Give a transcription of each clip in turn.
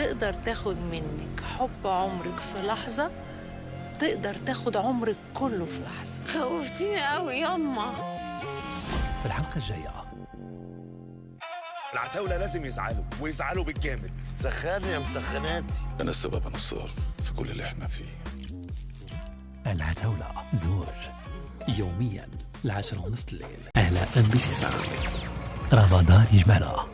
تقدر تاخد منك حب عمرك في لحظة، تقدر تاخد عمرك كله في لحظة. خوفتيني قوي ياما. في الحلقة الجاية العتاولة لازم يزعلوا ويزعلوا بالجامد. سخاني يا مسخناتي. أنا السبب، أنا الصار في كل اللي احنا فيه. العتاولة زوج يوميا 10:30 الليل على MBC 7. رمضان يجمعنا.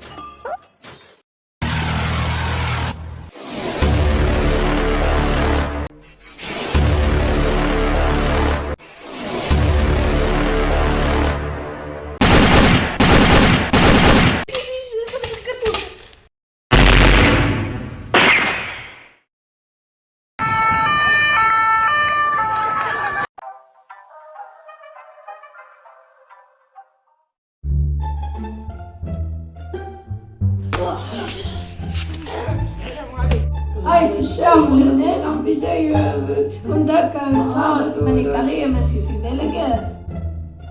هاي في الشام والاثنين عم بيجي كنت كان صارت الملكالية ماشي في بلقة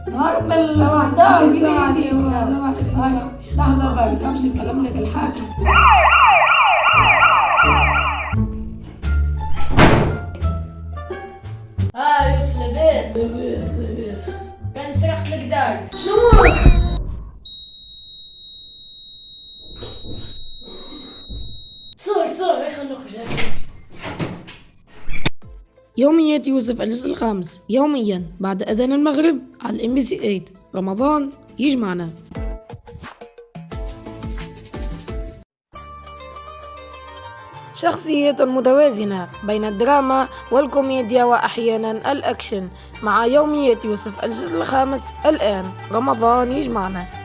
نهار من الصداع في هاي لحظة بقى كمش كلام لك الحاكم. يوسف لبس كان سرحت لك داي شنو؟ صور خلينا نخرج. يوميات يوسف الجزء الخامس يوميا بعد أذان المغرب على MBC 8. رمضان يجمعنا. شخصية متوازنة بين الدراما والكوميديا وأحيانا الأكشن مع يوميات يوسف الجزء الخامس الآن. رمضان يجمعنا.